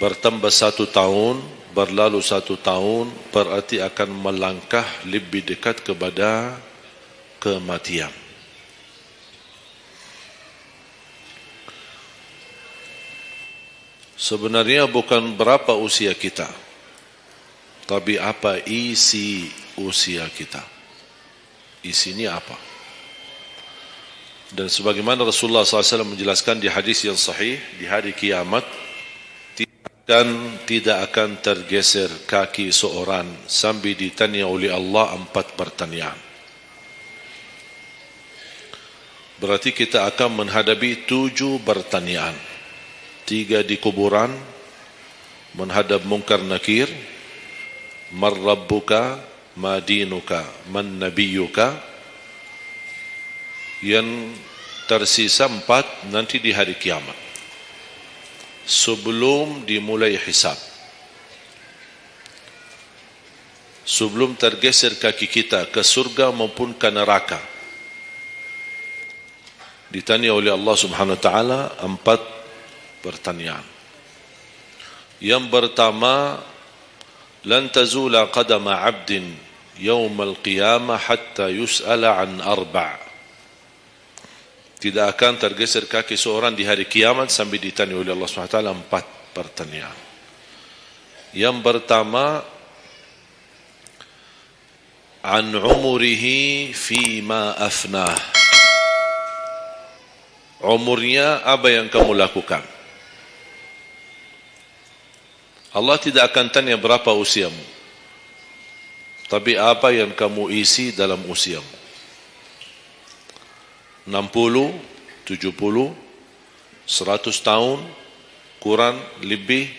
Bertambah 1 tahun, berlalu 1 tahun, berarti akan melangkah lebih dekat kepada kematian. Sebenarnya bukan berapa usia kita, tapi apa isi usia kita. Isinya apa? Dan sebagaimana Rasulullah SAW menjelaskan di hadis yang sahih, di hari kiamat tidak akan tergeser kaki seorang sambil ditanya oleh Allah 4 pertanyaan. Berarti kita akan menghadapi 7 pertanyaan. 3 di kuburan, menghadap munkar nakir, man rabbuka, ma dinuka, man nabiyuka. Yang tersisa 4 nanti di hari kiamat, sebelum dimulai hisab, sebelum tergeser kaki kita ke surga maupun ke neraka, ditanya oleh Allah Subhanahu wa taala 4 pertanyaan. Yang pertama, lan tazula qadama 'abdin yaumal qiyamah hatta yus'ala an 4. Tidak akan tergeser kaki seorang di hari kiamat sampai ditanya oleh Allah SWT 4 pertanyaan. Yang pertama, an umurihi fima afnah. Umurnya apa yang kamu lakukan. Allah tidak akan tanya berapa usiamu, tapi apa yang kamu isi dalam usiamu. 60, 70, 100 tahun, kurang, lebih,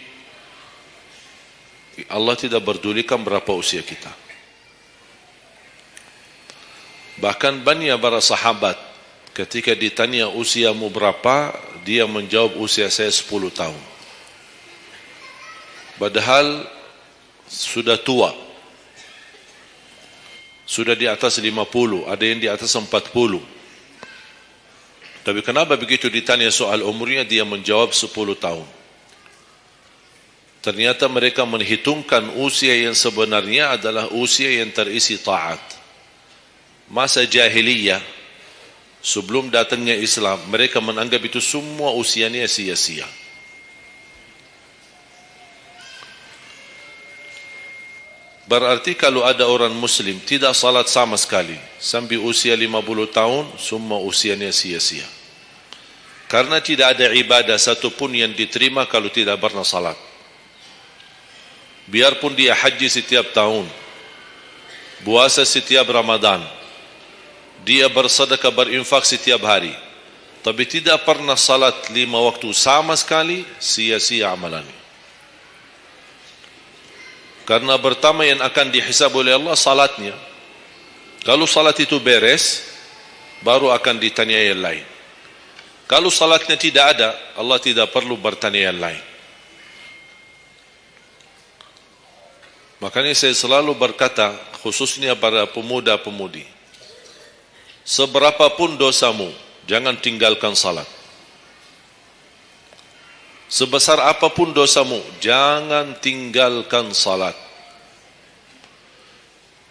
Allah tidak berdulikan berapa usia kita. Bahkan banyak para sahabat ketika ditanya usiamu berapa, dia menjawab usia saya 10 tahun. Padahal sudah tua, sudah di atas 50, ada yang di atas 40. Tapi kenapa begitu ditanya soal umurnya dia menjawab 10 tahun? Ternyata mereka menghitungkan usia yang sebenarnya adalah usia yang terisi taat. Masa jahiliyah, sebelum datangnya Islam, mereka menganggap itu semua usianya sia-sia. Berarti kalau ada orang muslim tidak salat sama sekali sampai usia 50 tahun, semua usianya sia-sia. Karena tidak ada ibadah satupun yang diterima kalau tidak pernah salat. Biarpun dia haji setiap tahun, puasa setiap Ramadan, dia bersedekah berinfak setiap hari, tapi tidak pernah salat 5 waktu sama sekali, sia-sia amalannya. Karena pertama yang akan dihisab oleh Allah salatnya. Kalau salat itu beres, baru akan ditanya yang lain. Kalau salatnya tidak ada, Allah tidak perlu bertanya yang lain. Makanya saya selalu berkata, khususnya para pemuda-pemudi, seberapapun dosamu, jangan tinggalkan salat. Sebesar apapun dosamu, jangan tinggalkan salat.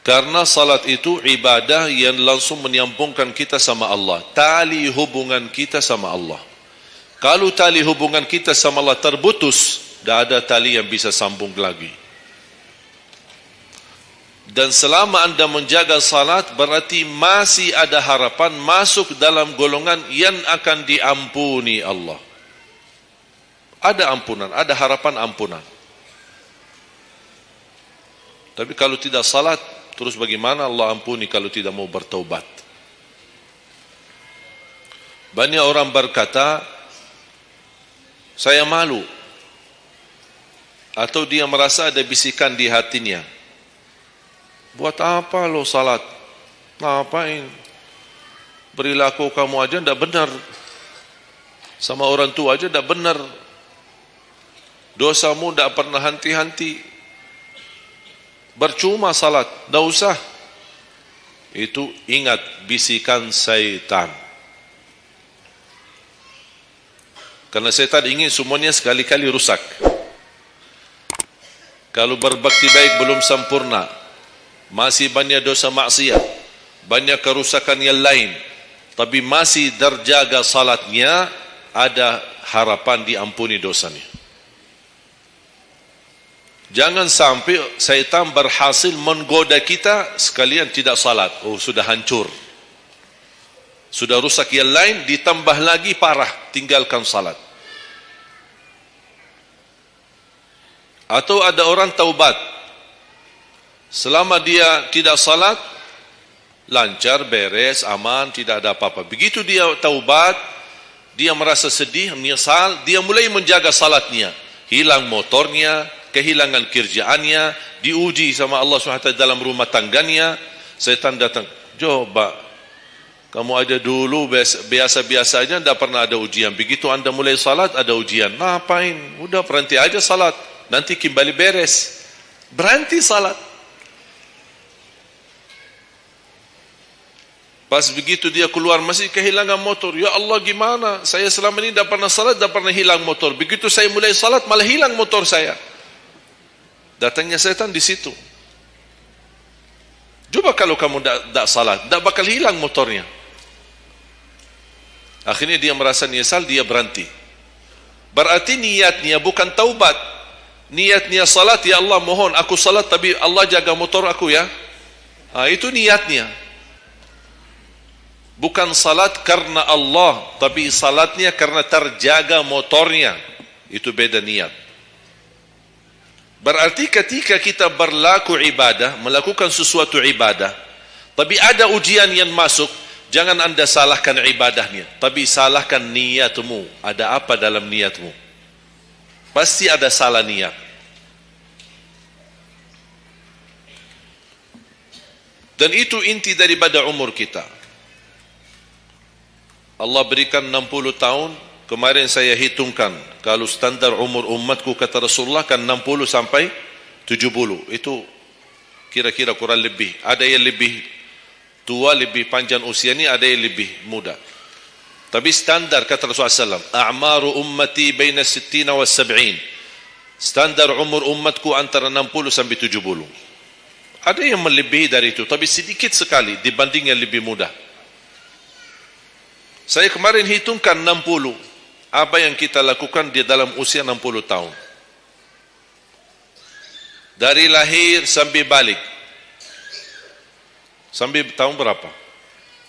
Karena salat itu ibadah yang langsung menyambungkan kita sama Allah. Tali hubungan kita sama Allah. Kalau tali hubungan kita sama Allah terputus, tidak ada tali yang bisa sambung lagi. Dan selama anda menjaga salat, berarti masih ada harapan masuk dalam golongan yang akan diampuni Allah. Ada ampunan, ada harapan ampunan. Tapi kalau tidak salat, terus bagaimana Allah ampuni kalau tidak mau bertaubat? Banyak orang berkata, saya malu. Atau dia merasa ada bisikan di hatinya. Buat apa lo salat? Ngapain? Perilaku kamu aja tidak benar. Sama orang tua aja tidak benar. Dosamu tidak pernah henti-henti. Bercuma salat, tidak usah. Itu ingat bisikan syaitan. Karena syaitan ingin semuanya sekali-kali rusak. Kalau berbakti baik belum sempurna, masih banyak dosa maksiat, banyak kerusakan yang lain, tapi masih terjaga salatnya, ada harapan diampuni dosanya. Jangan sampai syaitan berhasil menggoda kita sekalian tidak salat. Oh, sudah hancur, sudah rusak yang lain, ditambah lagi parah, tinggalkan salat. Atau ada orang taubat, selama dia tidak salat, lancar, beres, aman, tidak ada apa-apa. Begitu dia taubat, dia merasa sedih, menyesal, dia mulai menjaga salatnya. Hilang motornya, kehilangan kerjaannya, diuji sama Allah SWT dalam rumah tangganya. Setan datang, coba kamu ada dulu biasa-biasa aja, tidak pernah ada ujian. Begitu anda mulai salat, ada ujian. Ngapain? Udah berhenti aja salat, nanti kembali beres. Berhenti salat. Pas begitu dia keluar masih kehilangan motor. Ya Allah, gimana? Saya selama ini tidak pernah salat, tidak pernah hilang motor. Begitu saya mulai salat, malah hilang motor saya. Datangnya setan di situ. Coba kalau kamu tidak salat, tidak bakal hilang motornya. Akhirnya dia merasa nyesal, dia berhenti. Berarti niatnya bukan taubat. Niatnya salat, ya Allah mohon aku salat tapi Allah jaga motor aku ya. Itu niatnya. Bukan salat karena Allah, tapi salatnya karena terjaga motornya. Itu beda niat. Berarti ketika kita berlaku ibadah, melakukan sesuatu ibadah, tapi ada ujian yang masuk, jangan anda salahkan ibadahnya, tapi salahkan niatmu. Ada apa dalam niatmu? Pasti ada salah niat. Dan itu inti daripada umur kita. Allah berikan 60 tahun. Kemarin saya hitungkan, kalau standar umur umatku kata Rasulullah kan 60 sampai 70. Itu kira-kira kurang lebih. Ada yang lebih tua, lebih panjang usianya, ada yang lebih muda. Tapi standar kata Rasulullah SAW, a'maru ummati baina 60 wa 70. Standar umur umatku antara 60 sampai 70. Ada yang melebihi dari itu, tapi sedikit sekali dibanding yang lebih muda. Saya kemarin hitungkan 60. Apa yang kita lakukan di dalam usia 60 tahun? Dari lahir sampai balik. Sampai tahun berapa?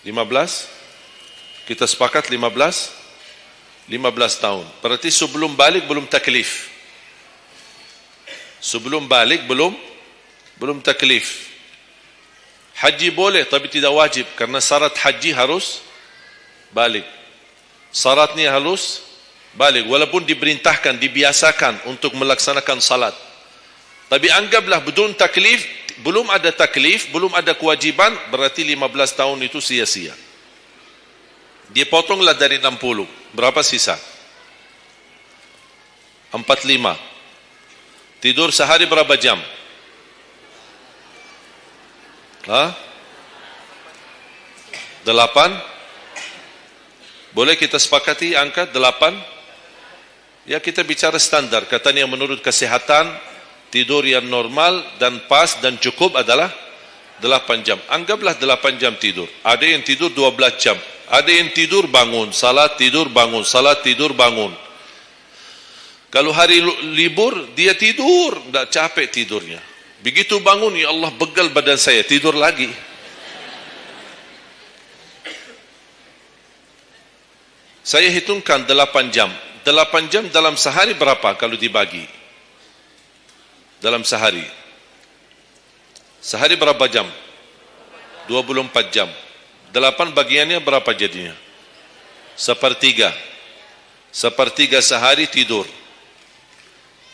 15? Kita sepakat 15? 15 tahun. Berarti sebelum balik belum taklif. Sebelum balik belum taklif. Haji boleh tapi tidak wajib, karena syarat haji harus balik. Syaratnya harus balik, walaupun diperintahkan, dibiasakan untuk melaksanakan salat. Tapi anggaplah bedun taklif, belum ada taklif, belum ada kewajiban, berarti 15 tahun itu sia-sia. Dipotonglah dari 60, berapa sisa? 45. Tidur sehari berapa jam? 8? Boleh kita sepakati angka 8? Ya, kita bicara standar. Katanya menurut kesehatan, tidur yang normal dan pas dan cukup adalah 8 jam. Anggaplah 8 jam tidur. Ada yang tidur 12 jam. Ada yang tidur bangun, salat tidur bangun, salat tidur bangun. Kalau hari libur, dia tidur, tidak capek tidurnya. Begitu bangun, ya Allah begal badan saya, tidur lagi. Saya hitungkan 8 jam. 8 jam dalam sehari berapa kalau dibagi? Dalam sehari. Sehari berapa jam? 24 jam. 8 bagiannya berapa jadinya? Sepertiga. Sepertiga sehari tidur.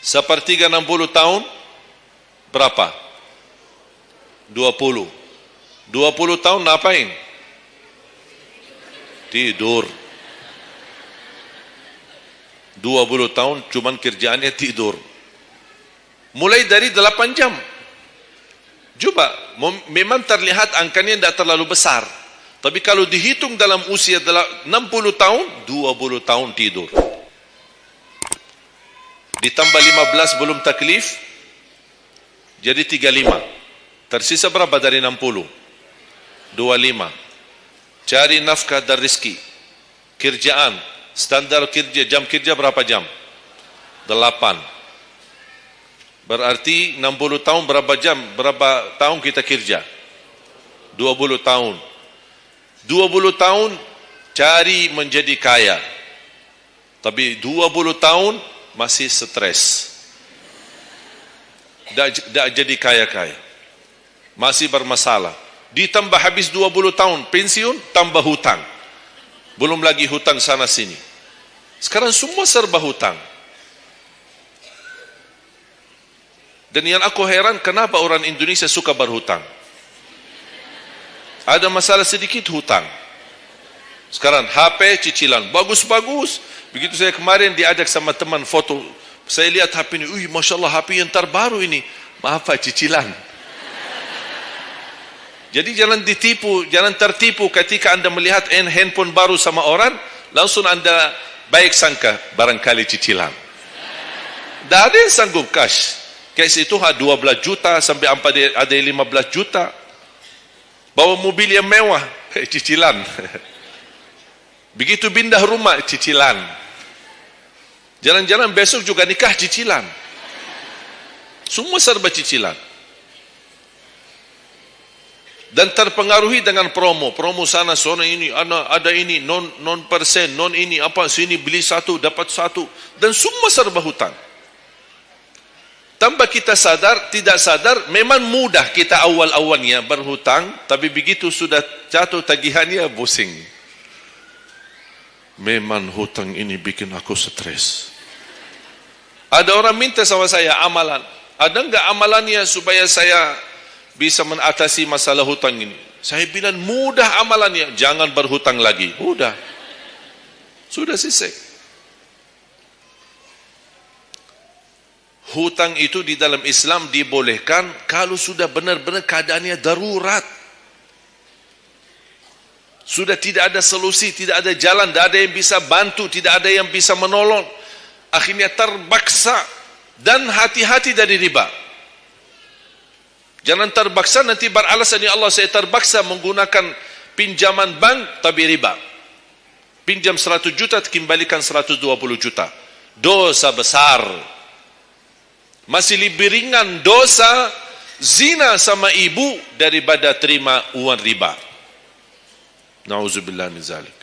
Sepertiga 60 tahun berapa? 20. 20 tahun ngapain? Tidur. 20 tahun cuman kerjaannya tidur. Mulai dari 8 jam. Coba, memang terlihat angkanya tidak terlalu besar. Tapi kalau dihitung dalam usia 60 tahun, 20 tahun tidur. Ditambah 15 belum taklif, Jadi 35. Tersisa berapa dari 60? 25. Cari nafkah dan rezeki. Kerjaan, standar kerja, jam kerja berapa jam? 8. Berarti 60 tahun berapa jam? Berapa tahun kita kerja? 20 tahun. 20 tahun cari menjadi kaya. Tapi 20 tahun masih stres. Tak jadi kaya-kaya. Masih bermasalah. Ditambah habis 20 tahun pensiun, tambah hutang. Belum lagi hutang sana sini. Sekarang semua serba hutang. Dan yang aku heran, kenapa orang Indonesia suka berhutang? Ada masalah sedikit hutang. Sekarang HP cicilan bagus-bagus. Begitu saya kemarin diajak sama teman foto, saya lihat HP ini, Masya Allah HP yang terbaru ini. Maaf Pak, cicilan. Jadi jangan ditipu, jangan tertipu ketika anda melihat handphone baru sama orang, langsung anda baik sangka barangkali cicilan. Tak ada yang sanggup cash. Cash itu 12 juta sampai ada 15 juta. Bawa mobil yang mewah, cicilan. Begitu pindah rumah, cicilan. Jalan-jalan besok juga nikah, cicilan. Semua serba cicilan. Dan terpengaruhi dengan promo sana ini, ada ini non persen, non ini apa, sini beli satu dapat satu, dan semua serba hutang. Tanpa kita sadar, tidak sadar, memang mudah kita awal-awalnya berhutang, tapi begitu sudah jatuh tagihannya pusing. Memang hutang ini bikin aku stres. Ada orang minta sama saya amalan. Ada enggak amalannya supaya saya bisa mengatasi masalah hutang ini? Saya bilang mudah amalannya, jangan berhutang lagi. Sudah selesai. Hutang itu di dalam Islam dibolehkan kalau sudah benar-benar keadaannya darurat. Sudah tidak ada solusi, tidak ada jalan, tidak ada yang bisa bantu, tidak ada yang bisa menolong. Akhirnya terpaksa, dan hati-hati dari riba. Jangan terpaksa nanti beralasan, ya Allah saya terpaksa menggunakan pinjaman bank tapi riba. Pinjam 100 juta kembalikan 120 juta. Dosa besar. Masih lebih ringan dosa zina sama ibu daripada terima uang riba. Nauzubillah min zalik.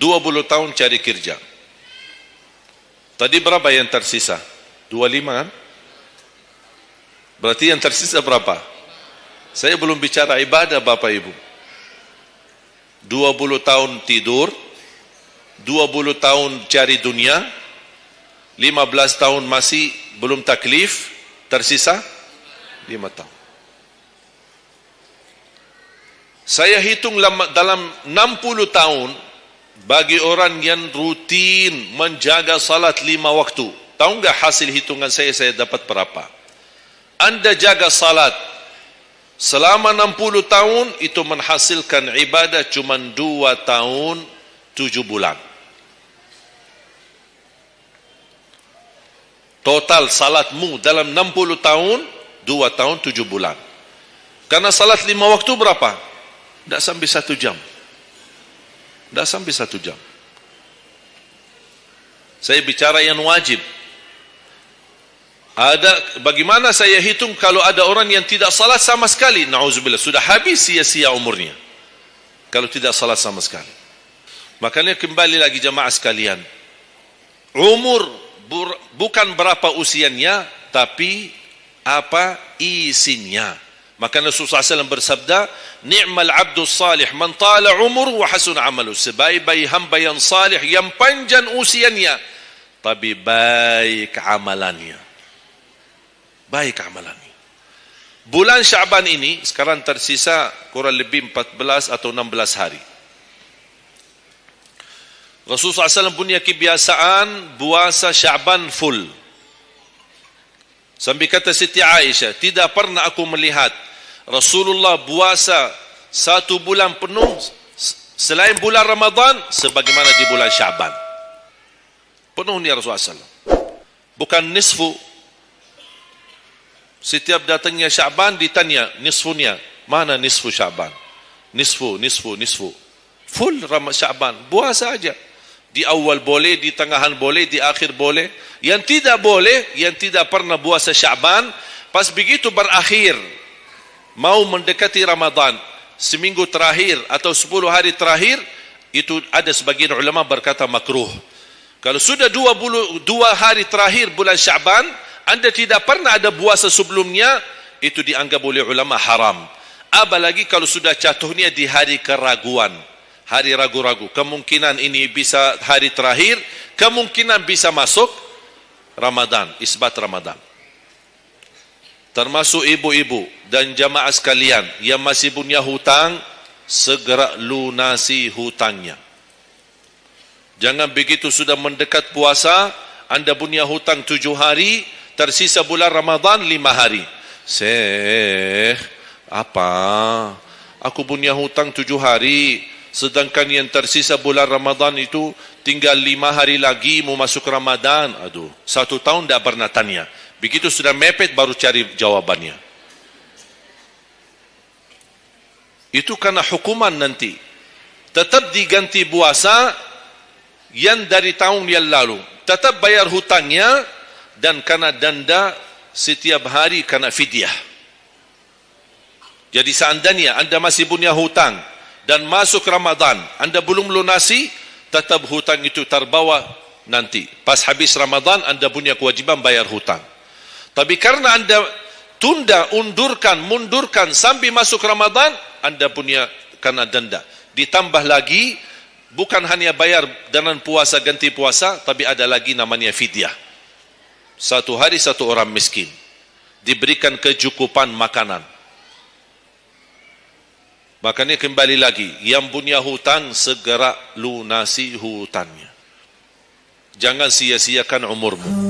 Dua 20 tahun cari kerja. Tadi berapa yang tersisa? 25 kan? Berarti yang tersisa berapa? Saya belum bicara ibadah Bapak Ibu. 20 tahun tidur, 20 tahun cari dunia, 15 tahun masih belum taklif, tersisa 5 tahun. Saya hitung dalam 60 tahun, bagi orang yang rutin menjaga salat 5 waktu, tahu enggak hasil hitungan saya dapat berapa? Anda jaga salat selama 60 tahun, itu menghasilkan ibadah cuma 2 tahun 7 bulan. Total salatmu dalam 60 tahun 2 tahun 7 bulan. Karena salat 5 waktu berapa? Tidak sampai 1 jam. Tidak sampai 1 jam. Saya bicara yang wajib. Ada, bagaimana saya hitung kalau ada orang yang tidak salat sama sekali? Na'udzubillah, sudah habis sia-sia umurnya kalau tidak salat sama sekali. Makanya kembali lagi jemaah sekalian, umur bukan berapa usianya, tapi apa isinya. Maka Rasulullah SAW bersabda, ni'mal abdu salih man tala umur wa hasun amalu. Sebaik-baik hamba yang salih, yang panjang usianya, tapi baik amalannya. Baik amalannya. Bulan Syaban ini sekarang tersisa kurang lebih 14 atau 16 hari. Rasulullah SAW punya kebiasaan puasa Syaban full. Sampai kata Siti Aisyah, tidak pernah aku melihat Rasulullah puasa 1 bulan penuh selain bulan Ramadan sebagaimana di bulan Syaban. Penuh ni Rasulullah SAW. Bukan nisfu. Setiap datangnya Syaban ditanya nisfunya, mana nisfu Syaban? Nisfu. Full Syaban, puasa saja. Di awal boleh, di tengahan boleh, di akhir boleh. Yang tidak boleh, yang tidak pernah puasa Syaban, pas begitu berakhir, mau mendekati Ramadan, seminggu terakhir atau 10 hari terakhir, itu ada sebagian ulama berkata makruh. Kalau sudah 2 hari terakhir bulan Syaban, anda tidak pernah ada puasa sebelumnya, itu dianggap oleh ulama haram. Apalagi kalau sudah jatuhnya di hari keraguan, hari ragu-ragu, kemungkinan ini bisa hari terakhir, kemungkinan bisa masuk Ramadan, isbat Ramadan. Termasuk ibu-ibu dan jamaah sekalian yang masih punya hutang, segera lunasi hutangnya. Jangan begitu sudah mendekat puasa, anda punya hutang 7 hari, tersisa bulan Ramadan 5 hari. Apa? Aku punya hutang 7 hari, sedangkan yang tersisa bulan Ramadan itu tinggal 5 hari lagi mau masuk Ramadan. Aduh, 1 tahun tidak pernah tanya. Begitu sudah mepet baru cari jawabannya. Itu karena hukuman nanti. Tetap diganti puasa yang dari tahun yang lalu. Tetap bayar hutangnya dan kena denda setiap hari kena fidyah. Jadi seandainya anda masih punya hutang dan masuk Ramadan, anda belum lunasi, tetap hutang itu terbawa nanti. Pas habis Ramadan, anda punya kewajiban bayar hutang. Tapi karena anda tunda, mundurkan sampai masuk Ramadan, anda punya kena denda. Ditambah lagi, bukan hanya bayar dengan puasa ganti puasa, tapi ada lagi namanya fidyah. 1 hari 1 orang miskin, diberikan kecukupan makanan. Makanya kembali lagi, yang punya hutang segera lunasi hutangnya. Jangan sia-siakan umurmu.